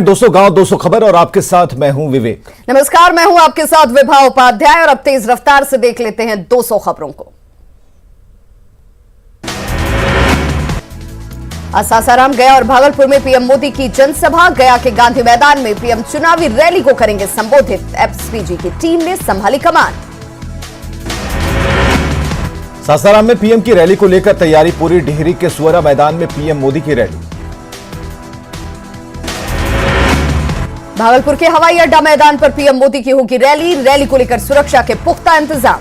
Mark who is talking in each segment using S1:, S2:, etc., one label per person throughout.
S1: 200 गांव 200 खबर और आपके साथ मैं हूं विवेक।
S2: नमस्कार, मैं हूं आपके साथ विभा उपाध्याय और अब तेज रफ्तार से देख लेते हैं 200 खबरों को। सासाराम, गया और भागलपुर में पीएम मोदी की जनसभा। गया के गांधी मैदान में पीएम चुनावी रैली को करेंगे संबोधित। एसपीजी की टीम ने संभाली कमान।
S1: सासाराम में पीएम की रैली को लेकर तैयारी पूरी। डिहरी के सुअरा मैदान में पीएम मोदी की रैली।
S2: भागलपुर के हवाई अड्डा मैदान पर पीएम मोदी की होगी रैली। रैली को लेकर सुरक्षा के पुख्ता इंतजाम।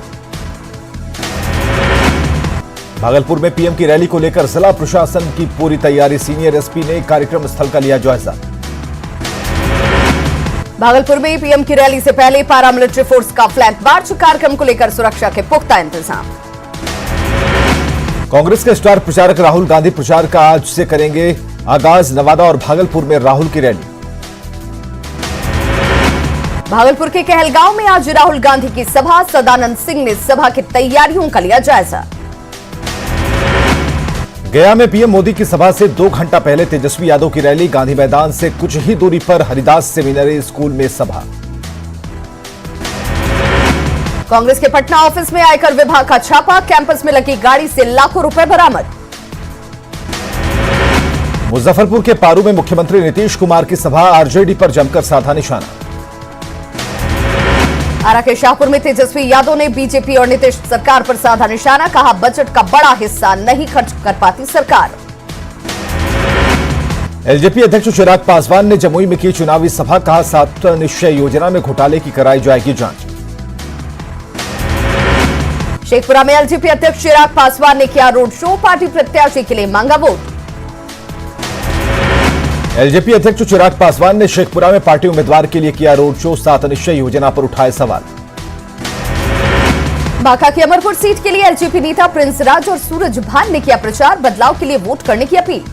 S1: भागलपुर में पीएम की रैली को लेकर जिला प्रशासन की पूरी तैयारी। सीनियर एसपी ने कार्यक्रम स्थल का लिया जायजा।
S2: भागलपुर में पीएम की रैली से पहले पैरामिलिट्री फोर्स का फ्लैग मार्च। कार्यक्रम को लेकर सुरक्षा के पुख्ता इंतजाम।
S1: कांग्रेस के स्टार प्रचारक राहुल गांधी प्रचार का आज से करेंगे आगाज। नवादा और भागलपुर में राहुल की रैली।
S2: भागलपुर के कहलगांव में आज राहुल गांधी की सभा। सदानंद सिंह ने सभा की तैयारियों का लिया जायजा।
S1: गया में पीएम मोदी की सभा से 2 घंटा पहले तेजस्वी यादव की रैली। गांधी मैदान से कुछ ही दूरी पर हरिदास सेमिनरी स्कूल में सभा।
S2: कांग्रेस के पटना ऑफिस में आयकर विभाग का छापा। कैंपस में लगी गाड़ी से लाखों रुपए बरामद।
S1: मुजफ्फरपुर के पारू में मुख्यमंत्री नीतीश कुमार की सभा। आरजेडी पर जमकर साधा निशाना।
S2: आरा के शाहपुर में तेजस्वी यादव ने बीजेपी और नीतीश सरकार पर साधा निशाना। कहा, बजट का बड़ा हिस्सा नहीं खर्च कर पाती सरकार।
S1: एलजेपी अध्यक्ष चिराग पासवान ने जमुई में की चुनावी सभा। कहा, 7 निश्चय योजना में घोटाले की कराई जाएगी जांच।
S2: शेखपुरा में एलजेपी अध्यक्ष चिराग पासवान ने किया रोड शो। पार्टी प्रत्याशी के लिए मांगा वोट।
S1: एलजेपी अध्यक्ष चिराग पासवान ने शेखपुरा में पार्टी उम्मीदवार के लिए किया रोड शो। 7 निश्चय योजना पर उठाए सवाल।
S2: बांका की अमरपुर सीट के लिए एलजेपी नेता प्रिंस राज और सूरज भान ने किया प्रचार। बदलाव के लिए वोट करने की अपील।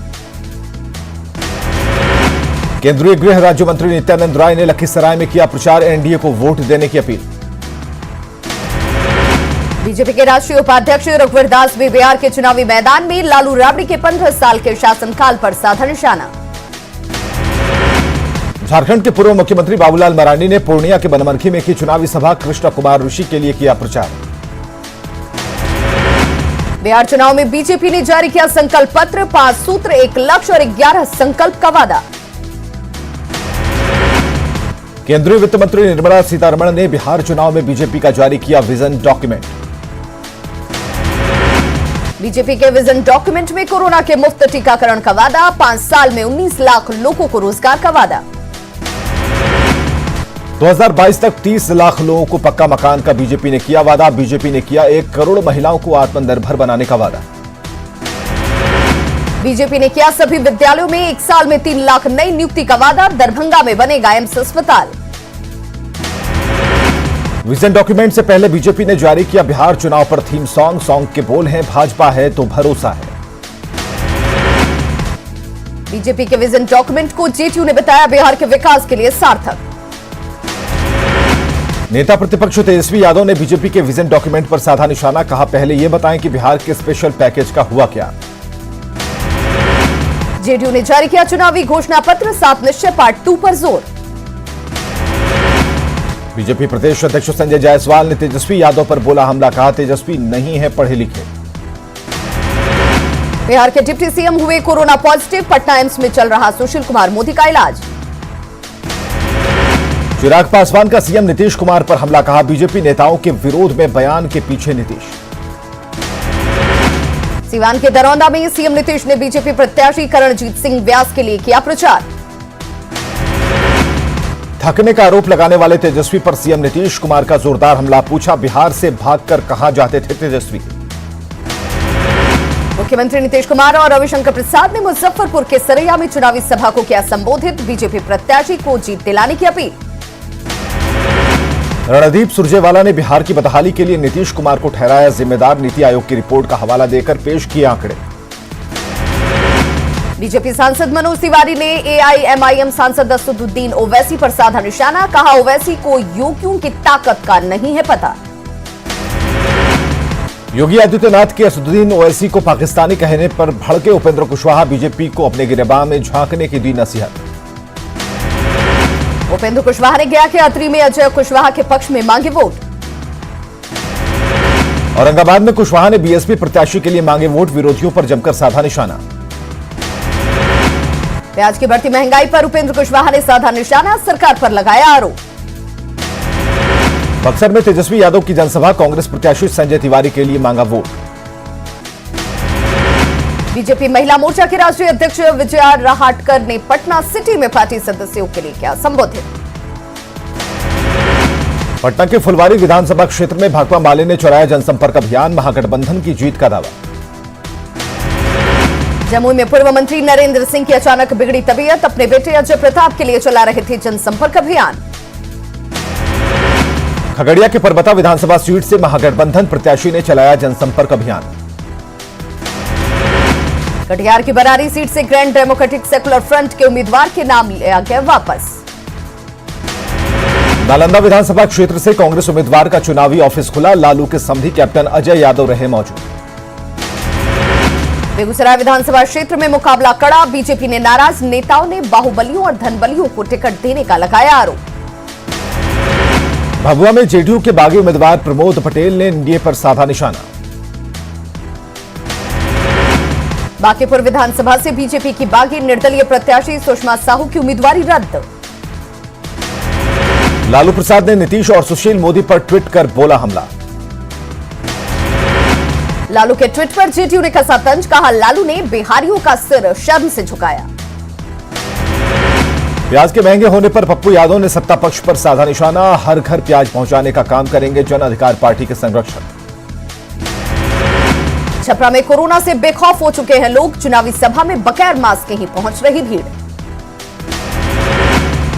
S1: केंद्रीय गृह राज्य मंत्री नित्यानंद राय ने लखीसराय में किया प्रचार। एनडीए को वोट देने की अपील।
S2: बीजेपी के राष्ट्रीय उपाध्यक्ष रघुवर दास भी बिहार के चुनावी मैदान में। लालू राबड़ी के 15 साल के शासनकाल पर साधा निशाना।
S1: झारखंड के पूर्व मुख्यमंत्री बाबूलाल मरांडी ने पूर्णिया के बनमनखी में की चुनावी सभा। कृष्ण कुमार ऋषि के लिए किया प्रचार।
S2: बिहार चुनाव में बीजेपी ने जारी किया संकल्प पत्र। 5 सूत्र, 1 लक्ष्य और 11 संकल्प का वादा।
S1: केंद्रीय वित्त मंत्री निर्मला सीतारमण ने बिहार चुनाव में बीजेपी का जारी किया विजन डॉक्यूमेंट।
S2: बीजेपी के विजन डॉक्यूमेंट में कोरोना के मुफ्त टीकाकरण का वादा। 5 साल में 19 लाख लोगों को रोजगार का वादा।
S1: 2022 तक 30 लाख लोगों को पक्का मकान का बीजेपी ने किया वादा। बीजेपी ने किया 1 करोड़ महिलाओं को आत्मनिर्भर बनाने का वादा।
S2: बीजेपी ने किया सभी विद्यालयों में 1 साल में 3 लाख नई नियुक्ति का वादा। दरभंगा में बनेगा एम्स अस्पताल।
S1: विजन डॉक्यूमेंट से पहले बीजेपी ने जारी किया बिहार चुनाव पर थीम सॉन्ग। सॉन्ग के बोल हैं, भाजपा है तो भरोसा है।
S2: बीजेपी के विजन डॉक्यूमेंट को जेडीयू ने बताया बिहार के विकास के लिए सार्थक।
S1: नेता प्रतिपक्ष तेजस्वी यादव ने बीजेपी के विजन डॉक्यूमेंट पर साधा निशाना। कहा, पहले यह बताएं कि बिहार के स्पेशल पैकेज का हुआ क्या।
S2: जेडीयू ने जारी किया चुनावी घोषणा पत्र। 7 निश्चय पार्ट 2 पर जोर।
S1: बीजेपी प्रदेश अध्यक्ष संजय जायसवाल ने तेजस्वी यादव पर बोला हमला। कहा, तेजस्वी नहीं है पढ़े लिखे।
S2: बिहार के डिप्टी सीएम हुए कोरोना पॉजिटिव। पटना एम्स में चल रहा सुशील कुमार मोदी का इलाज।
S1: चिराग पासवान का सीएम नीतीश कुमार पर हमला। कहा, बीजेपी नेताओं के विरोध में बयान के पीछे नीतीश।
S2: सीवान के दरौंदा में सीएम नीतीश ने बीजेपी प्रत्याशी करणजीत सिंह व्यास के लिए किया प्रचार।
S1: थकने का आरोप लगाने वाले तेजस्वी पर सीएम नीतीश कुमार का जोरदार हमला। पूछा, बिहार से भागकर कहां जाते थे तेजस्वी।
S2: मुख्यमंत्री नीतीश कुमार और रविशंकर प्रसाद ने मुजफ्फरपुर के सरैया में चुनावी सभा को किया संबोधित। बीजेपी प्रत्याशी को जीत दिलाने की अपील।
S1: रणदीप सुरजेवाला ने बिहार की बदहाली के लिए नीतीश कुमार को ठहराया जिम्मेदार। नीति आयोग की रिपोर्ट का हवाला देकर पेश किए आंकड़े।
S2: बीजेपी सांसद मनोज तिवारी ने एआईएमआईएम सांसद असदुद्दीन ओवैसी पर साधा निशाना। कहा, ओवैसी को योगियों की ताकत का नहीं है पता।
S1: योगी आदित्यनाथ के असदुद्दीन ओवैसी को पाकिस्तानी कहने पर भड़के उपेंद्र कुशवाहा। बीजेपी को अपने गिरबान में झांकने की दी नसीहत।
S2: उपेंद्र कुशवाहा ने गया के अतरी में अजय कुशवाहा के पक्ष में मांगे वोट।
S1: औरंगाबाद में कुशवाहा ने बीएसपी प्रत्याशी के लिए मांगे वोट, विरोधियों पर जमकर साधा निशाना।
S2: प्याज की बढ़ती महंगाई पर उपेंद्र कुशवाहा ने साधा निशाना, सरकार पर लगाया आरोप।
S1: बक्सर में तेजस्वी यादव की जनसभा, कांग्रेस प्रत्याशी संजय तिवारी के लिए मांगा वोट।
S2: बीजेपी महिला मोर्चा के राष्ट्रीय अध्यक्ष विजया राहटकर ने पटना सिटी में पार्टी सदस्यों के लिए किया संबोधित।
S1: पटना के फुलवारी विधानसभा क्षेत्र में भाकपा माले ने चलाया जनसंपर्क अभियान, महागठबंधन की जीत का दावा।
S2: जमुई में पूर्व मंत्री नरेंद्र सिंह की अचानक बिगड़ी तबीयत, अपने बेटे अजय प्रताप के लिए चला रहे थे जनसंपर्क अभियान।
S1: खगड़िया के परबता विधानसभा सीट से महागठबंधन प्रत्याशी ने चलाया जनसंपर्क अभियान।
S2: कटिहार की बरारी सीट से ग्रैंड डेमोक्रेटिक सेकुलर फ्रंट के उम्मीदवार के नाम लिया गया वापस।
S1: नालंदा विधानसभा क्षेत्र से कांग्रेस उम्मीदवार का चुनावी ऑफिस खुला, लालू के समधी कैप्टन अजय यादव रहे मौजूद।
S2: बेगूसराय विधानसभा क्षेत्र में मुकाबला कड़ा, बीजेपी ने नाराज नेताओं ने बाहुबलियों और धनबलियों को टिकट देने का लगाया आरोप।
S1: भभुआ में जेडीयू के बागी उम्मीदवार प्रमोद पटेल ने एनडीए पर साधा निशाना।
S2: बांकीपुर विधानसभा से बीजेपी की बागी निर्दलीय प्रत्याशी सुषमा साहू की उम्मीदवारी रद्द।
S1: लालू प्रसाद ने नीतीश और सुशील मोदी पर ट्वीट कर बोला हमला।
S2: लालू के ट्वीट पर जेडीयू ने कसा तंज, कहा लालू ने बिहारियों का सिर शर्म से झुकाया।
S1: प्याज के महंगे होने पर पप्पू यादव ने सत्ता पक्ष पर साधा निशाना, हर घर प्याज पहुंचाने का काम करेंगे जन अधिकार पार्टी के संरक्षक।
S2: छपरा में कोरोना से बेखौफ हो चुके हैं लोग, चुनावी सभा में बगैर मास्क के ही पहुंच रही भीड़।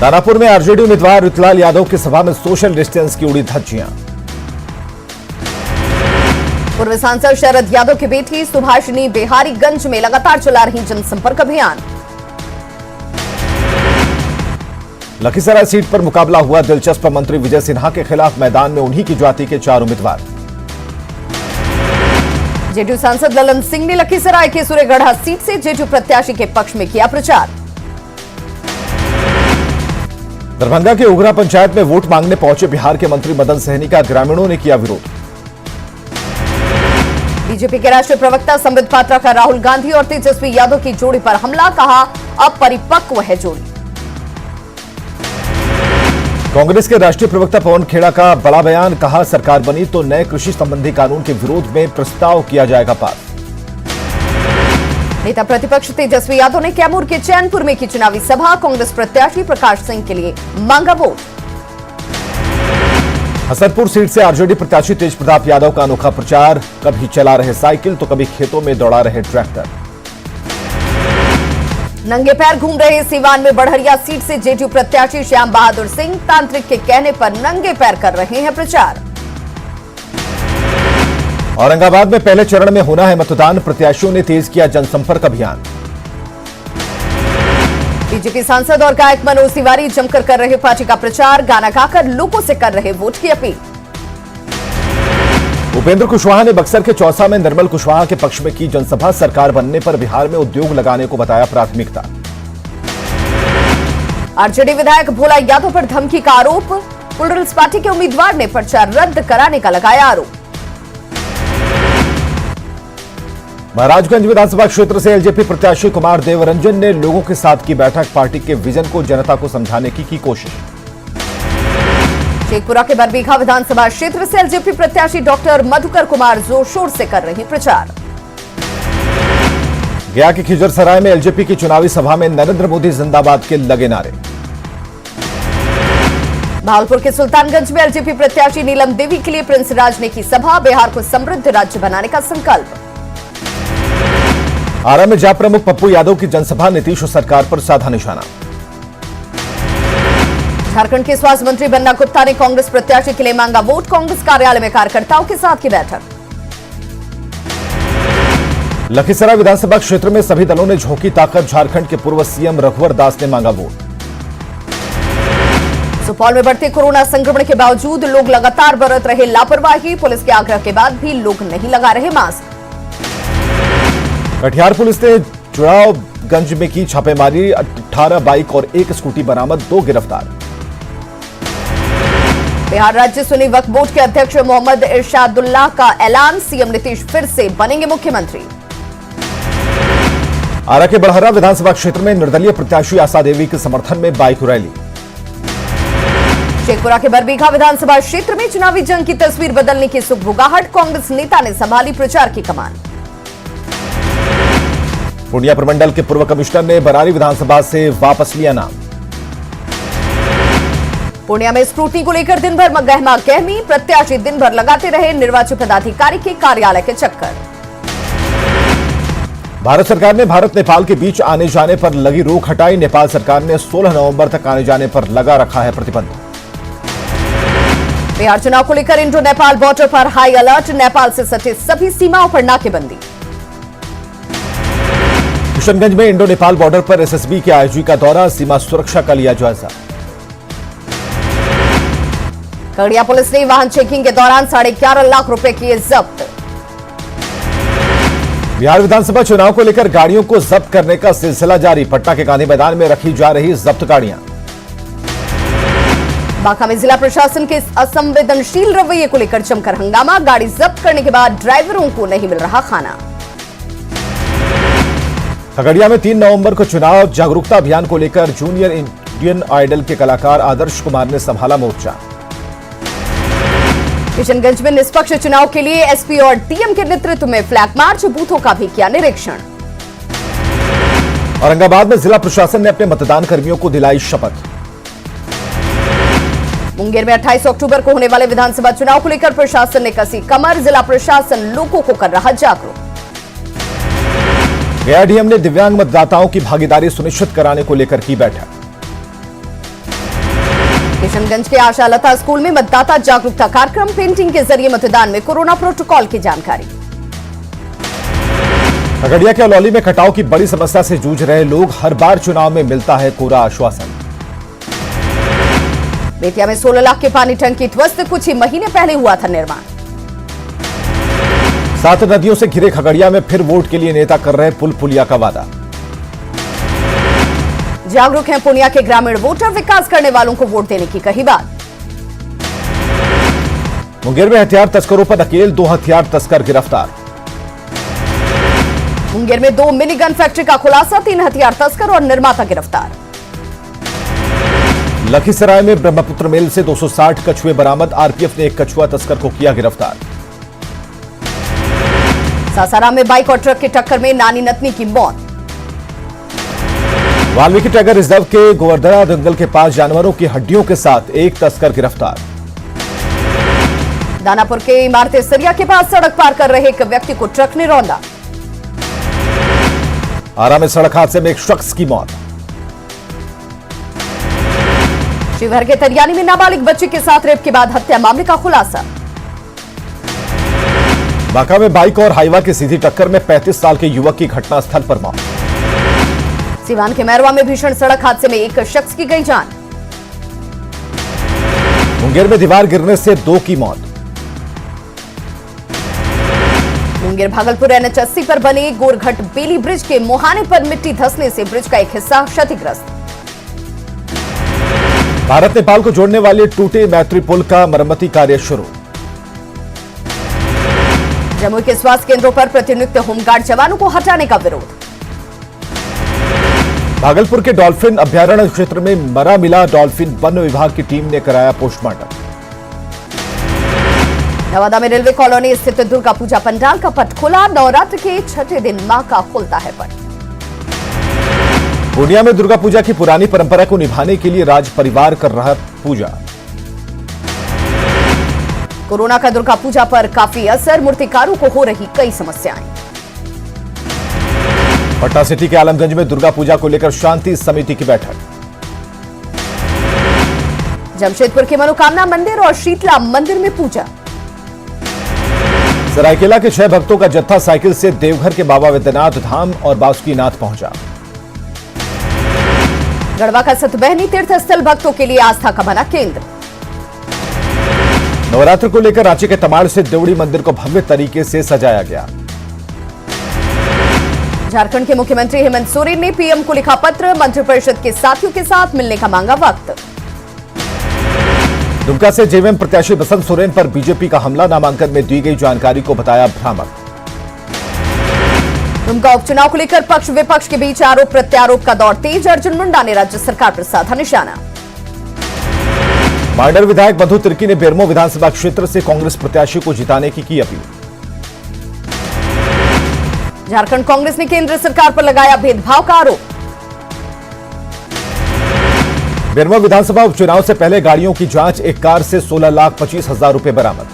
S1: दानापुर में आरजेडी उम्मीदवार ऋतुलाल यादव की सभा में सोशल डिस्टेंस की उड़ी धज्जियां।
S2: पूर्व सांसद शरद यादव की बेटी सुभाषिनी बिहारीगंज में लगातार चला रही जनसंपर्क अभियान।
S1: लखीसराय सीट पर मुकाबला हुआ दिलचस्प, मंत्री विजय सिन्हा के खिलाफ मैदान में उन्हीं की जाति के 4 उम्मीदवार।
S2: जेडीयू सांसद ललन सिंह ने लखीसराय के सूर्यगढ़ा सीट से जेडीयू प्रत्याशी के पक्ष में किया प्रचार।
S1: दरभंगा के उगरा पंचायत में वोट मांगने पहुंचे बिहार के मंत्री मदन सहनी का ग्रामीणों ने किया विरोध।
S2: बीजेपी के राष्ट्रीय प्रवक्ता संबित पात्रा का राहुल गांधी और तेजस्वी यादव की जोड़ी पर हमला, कहा अपरिपक्व है जोड़ी।
S1: कांग्रेस के राष्ट्रीय प्रवक्ता पवन खेड़ा का बड़ा बयान, कहा सरकार बनी तो नए कृषि संबंधी कानून के विरोध में प्रस्ताव किया जाएगा पास।
S2: नेता प्रतिपक्ष तेजस्वी यादव ने कैमूर के चैनपुर में की चुनावी सभा, कांग्रेस प्रत्याशी प्रकाश सिंह के लिए मांगा वोट।
S1: हसनपुर सीट से आरजेडी प्रत्याशी तेज प्रताप यादव का अनोखा प्रचार, कभी चला रहे साइकिल तो कभी खेतों में दौड़ा रहे ट्रैक्टर।
S2: नंगे पैर घूम रहे सीवान में बढ़हरिया सीट से जेडीयू प्रत्याशी श्याम बहादुर सिंह तांत्रिक के कहने पर नंगे पैर कर रहे हैं प्रचार।
S1: औरंगाबाद में पहले चरण में होना है मतदान, प्रत्याशियों ने तेज किया जनसंपर्क अभियान।
S2: बीजेपी सांसद और गायक मनोज तिवारी जमकर कर रहे पार्टी का प्रचार, गाना गाकर लोगों से कर रहे वोट की अपील।
S1: उपेंद्र कुशवाहा ने बक्सर के चौसा में निर्मल कुशवाहा के पक्ष में की जनसभा, सरकार बनने पर बिहार में उद्योग लगाने को बताया प्राथमिकता।
S2: आरजेडी विधायक भोला यादव पर धमकी का आरोप, प्लूरल्स पार्टी के उम्मीदवार ने पर्चा रद्द कराने का लगाया आरोप।
S1: महाराजगंज विधानसभा क्षेत्र से एलजेपी प्रत्याशी कुमार देवरंजन ने लोगों के साथ की बैठक, पार्टी के विजन को जनता को समझाने की कोशिश।
S2: शेखपुरा के बरबीघा विधानसभा क्षेत्र से एलजेपी प्रत्याशी डॉक्टर मधुकर कुमार जोर शोर से कर रही प्रचार।
S1: गया के खिजरसराय में एलजेपी की चुनावी सभा में नरेंद्र मोदी जिंदाबाद के लगे नारे।
S2: भागलपुर के सुल्तानगंज में एलजेपी प्रत्याशी नीलम देवी के लिए प्रिंस राज ने की सभा, बिहार को समृद्ध राज्य बनाने का संकल्प।
S1: आरा में जाप प्रमुख पप्पू यादव की जनसभा, नीतीश सरकार पर साधा निशाना।
S2: झारखंड के स्वास्थ्य मंत्री बन्ना गुप्ता ने कांग्रेस प्रत्याशी के लिए मांगा वोट, कांग्रेस कार्यालय में कार्यकर्ताओं के साथ की बैठक।
S1: लखीसराय विधानसभा क्षेत्र में सभी दलों ने झोंकी ताकत, झारखंड के पूर्व सीएम रघुवर दास ने मांगा वोट।
S2: सुपौल में बढ़ते कोरोना संक्रमण के बावजूद लोग लगातार बरत रहे लापरवाही, पुलिस के आग्रह के बाद भी लोग नहीं लगा रहे मास्क।
S1: कटिहार पुलिस ने चुड़ावगंज में की छापेमारी, 18 बाइक और 1 स्कूटी बरामद, 2 गिरफ्तार।
S2: बिहार राज्य सुन्नी वक्फ बोर्ड के अध्यक्ष मोहम्मद इरशादुल्लाह का ऐलान, सीएम नीतीश फिर से बनेंगे मुख्यमंत्री।
S1: आरा के बड़हरा विधानसभा क्षेत्र में निर्दलीय प्रत्याशी आशा देवी के समर्थन में बाइक रैली।
S2: शेखपुरा के बरबीघा विधानसभा क्षेत्र में चुनावी जंग की तस्वीर बदलने की सुगबुगाहट, कांग्रेस नेता ने संभाली प्रचार की कमान।
S1: पूर्णिया प्रमंडल के पूर्व कमिश्नर ने बरारी विधानसभा से वापस लिया नाम।
S2: पूर्णिया में स्क्रूटनी को लेकर दिन भर गहमा गहमी, प्रत्याशी दिन भर लगाते रहे निर्वाचन पदाधिकारी के कार्यालय के चक्कर।
S1: भारत सरकार ने भारत नेपाल के बीच आने जाने पर लगी रोक हटाई, नेपाल सरकार ने 16 नवंबर तक आने जाने पर लगा रखा है प्रतिबंध।
S2: बिहार चुनाव को लेकर इंडो नेपाल बॉर्डर पर हाई अलर्ट, नेपाल से सटे सभी सीमाओं पर नाकेबंदी।
S1: किशनगंज में इंडो नेपाल बॉर्डर पर एसएसबी के आईजी का दौरा, सीमा सुरक्षा का लिया जायजा।
S2: खगड़िया पुलिस ने वाहन चेकिंग के दौरान 11.5 लाख रुपए किए जब्त।
S1: बिहार विधानसभा चुनाव को लेकर गाड़ियों को जब्त करने का सिलसिला जारी, पटना के गांधी मैदान में रखी जा रही जब्त गाड़ियां।
S2: बांका में जिला प्रशासन के असंवेदनशील रवैये को लेकर जमकर हंगामा, गाड़ी जब्त करने के बाद ड्राइवरों को नहीं मिल रहा खाना।
S1: खगड़िया में 3 नवंबर को चुनाव जागरूकता अभियान को लेकर जूनियर इंडियन आइडल के कलाकार आदर्श कुमार ने संभाला मोर्चा।
S2: किशनगंज में निष्पक्ष चुनाव के लिए एसपी और टीएम के नेतृत्व में फ्लैग मार्च, बूथों का भी किया निरीक्षण।
S1: औरंगाबाद में जिला प्रशासन ने अपने मतदान कर्मियों को दिलाई शपथ।
S2: मुंगेर में 28 अक्टूबर को होने वाले विधानसभा चुनाव को लेकर प्रशासन ने कसी कमर, जिला प्रशासन लोगों को कर रहा जागरूक।
S1: गया डीएम ने दिव्यांग मतदाताओं की भागीदारी सुनिश्चित कराने को लेकर की बैठक।
S2: किशनगंज के आशा लता स्कूल में मतदाता जागरूकता कार्यक्रम, पेंटिंग के जरिए मतदान में कोरोना प्रोटोकॉल की जानकारी।
S1: खगड़िया के अलौली में कटाव की बड़ी समस्या से जूझ रहे लोग, हर बार चुनाव में मिलता है कोरा आश्वासन।
S2: बेतिया में 16 लाख के पानी टंकी ध्वस्त, कुछ ही महीने पहले हुआ था निर्माण।
S1: 7 नदियों से घिरे खगड़िया में फिर वोट के लिए नेता कर रहे पुल पुलिया का वादा।
S2: जागरूक हैं पूर्णिया के ग्रामीण वोटर, विकास करने वालों को वोट देने की कही बात।
S1: मुंगेर में हथियार तस्करों पर नकेल, 2 हथियार तस्कर गिरफ्तार।
S2: मुंगेर में 2 मिनी गन फैक्ट्री का खुलासा, 3 हथियार तस्कर और निर्माता गिरफ्तार।
S1: लखीसराय में ब्रह्मपुत्र मेल से 260 कछुए बरामद, आरपीएफ ने एक कछुआ तस्कर को किया गिरफ्तार।
S2: सासाराम में बाइक और ट्रक की टक्कर में नानी नतनी की मौत।
S1: वाल्मीकि टाइगर रिजर्व के गोवर्धना जंगल के पास जानवरों की हड्डियों के साथ एक तस्कर गिरफ्तार।
S2: दानापुर के इमारते सरिया के पास सड़क पार कर रहे एक व्यक्ति को ट्रक ने रौंदा।
S1: आरा में सड़क हादसे में एक शख्स की मौत।
S2: शिवहर के तरियानी में नाबालिग बच्चे के साथ रेप के बाद हत्या मामले का खुलासा।
S1: बांका में बाइक और हाईवा की सीधी टक्कर में 35 साल के युवक की घटनास्थल पर मौत।
S2: सिवान के मैरवा में भीषण सड़क हादसे में एक शख्स की गई जान।
S1: मुंगेर में दीवार गिरने से 2 की मौत।
S2: मुंगेर भागलपुर NH80 पर बने गोरघट बेली ब्रिज के मुहाने पर मिट्टी धंसने से ब्रिज का एक हिस्सा क्षतिग्रस्त।
S1: भारत नेपाल को जोड़ने वाले टूटे मैत्री पुल का मरम्मती कार्य शुरू।
S2: जमुई के स्वास्थ्य केंद्रों पर प्रतिनियुक्त होमगार्ड जवानों को हटाने का विरोध।
S1: भागलपुर के डॉल्फिन अभ्यारण्य क्षेत्र में मरा मिला डॉल्फिन, वन विभाग की टीम ने कराया पोस्टमार्टम।
S2: नवादा में रेलवे कॉलोनी स्थित दुर्गा पूजा पंडाल का पट खुला, नवरात्र के 6ठे दिन मां का खुलता है पट।
S1: पूर्णिया में दुर्गा पूजा की पुरानी परंपरा को निभाने के लिए राज परिवार कर रहा पूजा।
S2: कोरोना का दुर्गा पूजा पर काफी असर, मूर्तिकारों को हो रही कई समस्याएं।
S1: पटना सिटी के आलमगंज में दुर्गा पूजा को लेकर शांति समिति की बैठक।
S2: जमशेदपुर के मनोकामना मंदिर और शीतला मंदिर में पूजा।
S1: सरायकेला के 6 भक्तों का जत्था साइकिल से देवघर के बाबा वैद्यनाथ धाम और बासुकीनाथ पहुंचा।
S2: गढ़वा का सतबहनी तीर्थ स्थल भक्तों के लिए आस्था का बना केंद्र।
S1: नवरात्र को लेकर रांची के तमाड़ से देवड़ी मंदिर को भव्य तरीके से सजाया गया।
S2: झारखंड के मुख्यमंत्री हेमंत सोरेन ने पीएम को लिखा पत्र, मंत्रिपरिषद के साथियों के साथ मिलने का मांगा वक्त।
S1: दुमका से जेवीएम प्रत्याशी बसंत सोरेन पर बीजेपी का हमला, नामांकन में दी गई जानकारी को बताया भ्रामक।
S2: दुमका उपचुनाव को लेकर पक्ष विपक्ष के बीच आरोप प्रत्यारोप का दौर तेज, अर्जुन मुंडा ने राज्य सरकार पर साधा निशाना।
S1: मांडर विधायक मधु तिर्की ने बेरमो विधानसभा क्षेत्र से कांग्रेस प्रत्याशी को जिताने की अपील।
S2: झारखंड कांग्रेस ने केंद्र सरकार पर लगाया भेदभाव का आरोप।
S1: बेरमो विधानसभा उपचुनाव से पहले गाड़ियों की जांच, एक कार से 16,25,000 रुपए बरामद।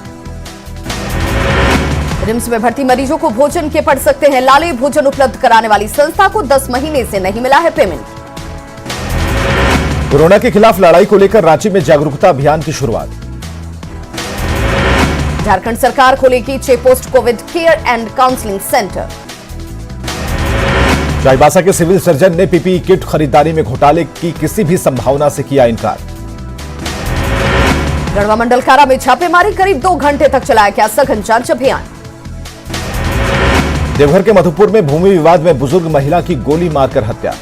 S2: रिम्स में भर्ती मरीजों को भोजन के पड़ सकते हैं लाले, भोजन उपलब्ध कराने वाली संस्था को 10 महीने से नहीं मिला है पेमेंट।
S1: कोरोना के खिलाफ लड़ाई को लेकर रांची में जागरूकता अभियान की शुरुआत।
S2: झारखंड सरकार खोलेगी 6 post Covid care and counselling centre.
S1: Chaibasa के सिविल सर्जन ने पीपीई किट खरीदारी में घोटाले की किसी भी संभावना से किया इनकार।
S2: गढ़वा मंडल कारा में छापेमारी, करीब 2 घंटे तक चलाया गया सघन जांच अभियान।
S1: देवघर के मधुपुर में भूमि विवाद में बुजुर्ग महिला की गोली मारकर हत्या।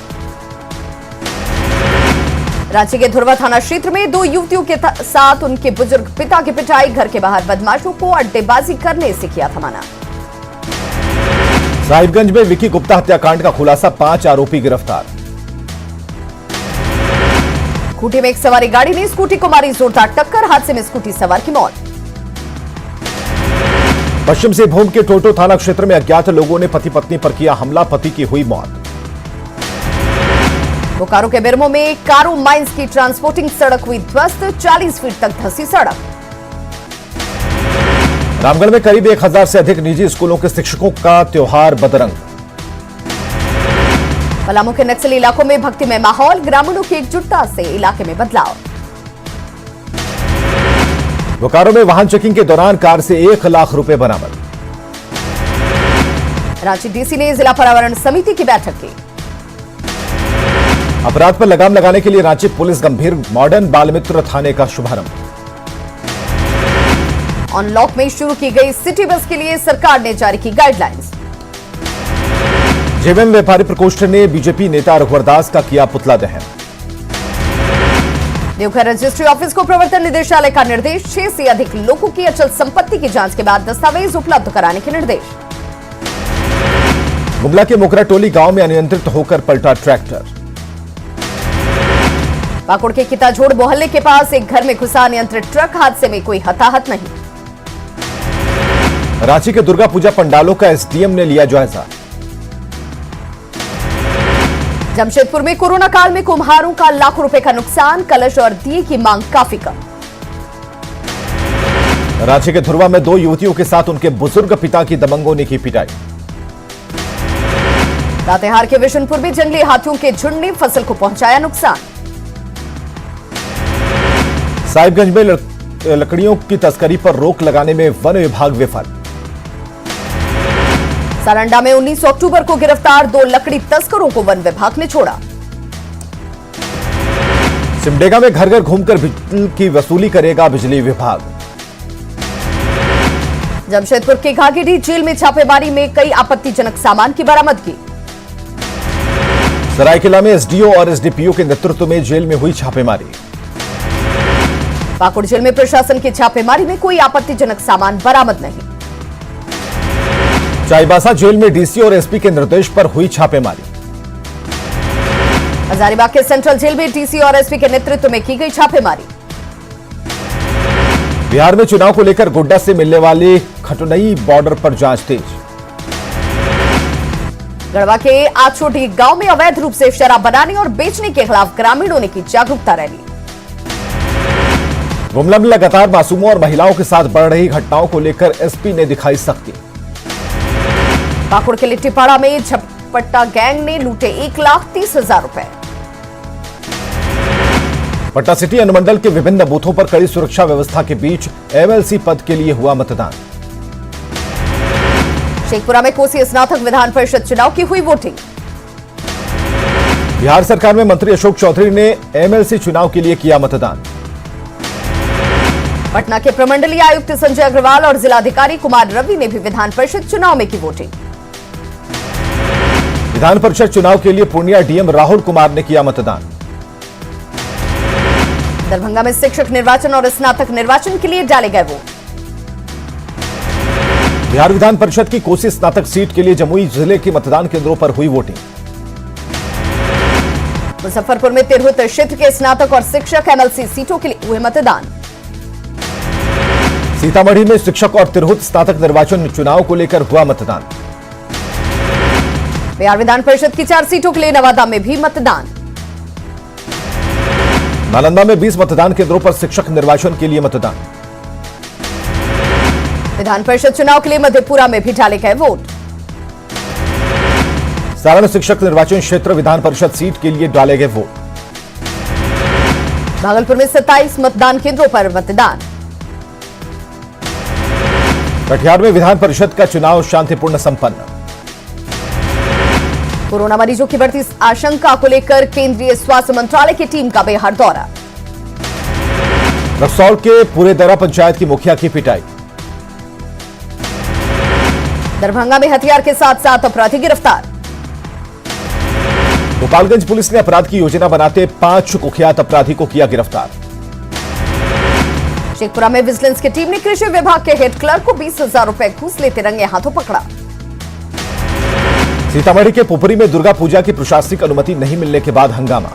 S2: रांची के धुरवा थाना क्षेत्र में 2 युवतियों के साथ उनके बुजुर्ग पिता की पिटाई, घर के बाहर बदमाशों को अड्डेबाजी करने से किया था मना।
S1: साहिबगंज में विकी गुप्ता हत्याकांड का खुलासा, 5 आरोपी गिरफ्तार।
S2: खूंटी में एक सवारी गाड़ी ने स्कूटी को मारी जोरदार टक्कर, हादसे में स्कूटी सवार की मौत।
S1: पश्चिम सिंहभूम के टोटो थाना क्षेत्र में अज्ञात लोगों ने पति पत्नी पर किया हमला, पति की हुई मौत।
S2: बोकारो के बेरमो में कारो माइंस की ट्रांसपोर्टिंग सड़क हुई ध्वस्त, 40 फीट तक धंसी सड़क।
S1: रामगढ़ में करीब 1000 से अधिक निजी स्कूलों के शिक्षकों का त्योहार बदरंग।
S2: पलामू के नक्सली इलाकों में भक्तिमय माहौल, ग्रामीणों की एकजुटता से इलाके में बदलाव।
S1: बोकारो में वाहन चेकिंग के दौरान कार से 1 लाख रुपए बरामद।
S2: रांची डीसी ने जिला पर्यावरण समिति की बैठक की।
S1: अपराध पर लगाम लगाने के लिए रांची पुलिस गंभीर मॉडर्न बाल मित्र थाने का शुभारंभ।
S2: अनलॉक में शुरू की गई सिटी बस के लिए सरकार ने जारी की गाइडलाइंस।
S1: जेवीएम व्यापारी प्रकोष्ठ ने बीजेपी नेता रघुवर दास का किया पुतला दहन।
S2: देवघर रजिस्ट्री ऑफिस को प्रवर्तन निदेशालय का निर्देश, 6 से अधिक लोगों की अचल संपत्ति की जांच के बाद दस्तावेज उपलब्ध कराने के निर्देश।
S1: गुमला के मोकरा टोली गांव में अनियंत्रित होकर पलटा ट्रैक्टर।
S2: पाकुड़ के किताझोड़ मोहल्ले के पास एक घर में घुसा अनियंत्रित ट्रक, हादसे में कोई हताहत नहीं।
S1: रांची के दुर्गा पूजा पंडालों का एसडीएम ने लिया जायजा।
S2: जमशेदपुर में कोरोना काल में कुम्हारों का लाखों रुपए का नुकसान, कलश और दिए की मांग काफी कम।
S1: रांची के धुरवा में 2 युवतियों के साथ उनके बुजुर्ग पिता की दबंगों ने की पिटाई।
S2: लातेहार के विशुनपुर में जंगली हाथियों के झुंड ने फसल को पहुंचाया नुकसान।
S1: साहिबगंज में लकड़ियों की तस्करी पर रोक लगाने में वन विभाग विफल।
S2: सारंडा में 19 अक्टूबर को गिरफ्तार 2 लकड़ी तस्करों को वन विभाग ने छोड़ा।
S1: सिमडेगा में घर घर घूमकर बिजली की वसूली करेगा बिजली विभाग।
S2: जमशेदपुर के घाघीडीह जेल में छापेमारी में कई आपत्तिजनक सामान की बरामदगी।
S1: सरायकेला में एसडीओ और एसडीपीओ के नेतृत्व में जेल में हुई छापेमारी।
S2: पाकुड़ जेल में प्रशासन की छापेमारी में कोई आपत्तिजनक सामान बरामद नहीं।
S1: चाईबासा जेल में डीसी और एसपी के निर्देश पर हुई छापेमारी।
S2: हजारीबाग के सेंट्रल जेल में डीसी और एसपी के नेतृत्व में की गई छापेमारी।
S1: बिहार में चुनाव को लेकर गोड्डा से मिलने वाली खटुनई बॉर्डर पर जांच तेज।
S2: गढ़वा के आचोटी गांव में अवैध रूप से शराब बनाने और बेचने के खिलाफ ग्रामीणों ने की जागरूकता रैली।
S1: गुमला में लगातार मासूमों और महिलाओं के साथ बढ़ रही घटनाओं को लेकर एसपी ने दिखाई सख्ती।
S2: पाकुड़ के लिट्टीपाड़ा में झपट्टा गैंग ने लूटे 1,30,000 रुपए।
S1: पटना सिटी अनुमंडल के विभिन्न बूथों पर कड़ी सुरक्षा व्यवस्था के बीच एमएलसी पद के लिए हुआ मतदान।
S2: शेखपुरा में कोसी स्नातक विधान परिषद चुनाव की हुई वोटिंग।
S1: बिहार सरकार में मंत्री अशोक चौधरी ने एमएलसी चुनाव के लिए किया मतदान।
S2: पटना के प्रमंडलीय आयुक्त संजय अग्रवाल और जिलाधिकारी कुमार रवि ने भी विधान परिषद चुनाव में की वोटिंग।
S1: विधान परिषद चुनाव के लिए पूर्णिया डीएम राहुल कुमार ने किया मतदान।
S2: दरभंगा में शिक्षक निर्वाचन और स्नातक निर्वाचन के लिए डाले गए वोट।
S1: बिहार विधान परिषद की कोसी स्नातक सीट के लिए जमुई जिले के मतदान केंद्रों पर हुई वोटिंग।
S2: मुजफ्फरपुर में तिरहुत क्षेत्र के स्नातक और शिक्षक एमएलसी सीटों के लिए हुए मतदान।
S1: सीतामढ़ी में शिक्षक और तिरहुत स्नातक निर्वाचन चुनाव को लेकर हुआ मतदान।
S2: बिहार विधान परिषद की 4 सीटों के लिए नवादा में भी मतदान।
S1: नालंदा में 20 मतदान केंद्रों पर शिक्षक निर्वाचन के लिए मतदान।
S2: विधान परिषद चुनाव के लिए मधेपुरा में भी डाले गए वोट।
S1: सारण शिक्षक निर्वाचन क्षेत्र विधान परिषद सीट के लिए डाले गए वोट।
S2: भागलपुर में 27 मतदान केंद्रों पर मतदान।
S1: कटिहार में विधान परिषद का चुनाव शांतिपूर्ण संपन्न।
S2: कोरोना मरीजों की बढ़ती आशंका को लेकर केंद्रीय स्वास्थ्य मंत्रालय की टीम का बिहार दौरा।
S1: रक्सौल के पूरेदरा पंचायत की मुखिया की पिटाई।
S2: दरभंगा में हथियार के साथ 7 अपराधी गिरफ्तार।
S1: गोपालगंज पुलिस ने अपराध की योजना बनाते 5 कुख्यात अपराधी को किया गिरफ्तार।
S2: शेखपुरा में विजिलेंस की टीम ने कृषि विभाग के हेड क्लर्क को 20,000 रुपए घूस लेते रंगे हाथों पकड़ा।
S1: सीतामढ़ी के पुपरी में दुर्गा पूजा की प्रशासनिक अनुमति नहीं मिलने के बाद हंगामा।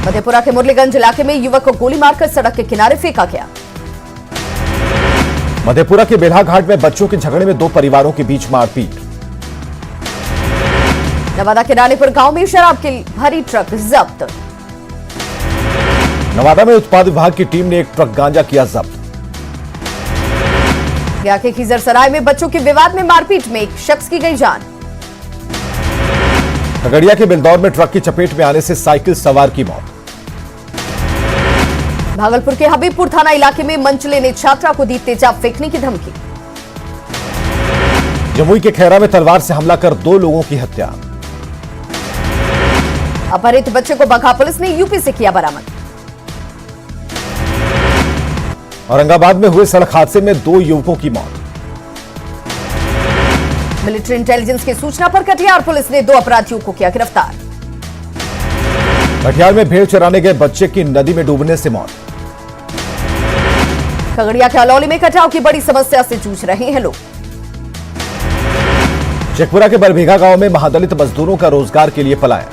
S2: मधेपुरा के मुरलीगंज इलाके में युवक को गोली मारकर सड़क के किनारे फेंका गया।
S1: मधेपुरा के बेल्हा घाट में बच्चों के झगड़े में 2 परिवारों के बीच मारपीट।
S2: नवादा के रानीपुर गांव में शराब की भरी ट्रक जब्त।
S1: नवादा में उत्पाद विभाग की टीम ने एक ट्रक गांजा किया जब्त।
S2: गया के खीजरसराय में बच्चों के विवाद में मारपीट में एक शख्स की गई जान।
S1: खगड़िया के बिलदौर में ट्रक की चपेट में आने से साइकिल सवार की मौत।
S2: भागलपुर के हबीबपुर थाना इलाके में मंचले ने छात्रा को दी तेजाब फेंकने की धमकी।
S1: जमुई के खैरा में तलवार से हमला कर 2 लोगों की हत्या।
S2: अपहरित बच्चे को बघा पुलिस ने यूपी से किया बरामद।
S1: औरंगाबाद में हुए सड़क हादसे में 2 युवकों की मौत।
S2: मिलिट्री इंटेलिजेंस की सूचना पर कटिहार पुलिस ने 2 अपराधियों को किया गिरफ्तार।
S1: कटिहार में भेड़ चराने गए बच्चे की नदी में डूबने से मौत।
S2: खगड़िया के अलौली में कटाव की बड़ी समस्या से जूझ रहे हैं लोग।
S1: शेखपुरा के बरभीघा गांव में महादलित मजदूरों का रोजगार के लिए पलायन।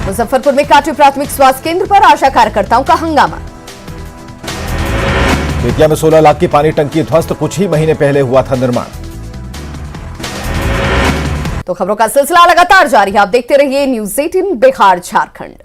S2: मुजफ्फरपुर में कांटी प्राथमिक स्वास्थ्य केंद्र पर आशा कार्यकर्ताओं का हंगामा।
S1: बेतिया में 16 लाख की पानी टंकी ध्वस्त, कुछ ही महीने पहले हुआ था निर्माण।
S2: तो खबरों का सिलसिला लगातार जारी है, आप देखते रहिए न्यूज़ 18 बिहार झारखंड।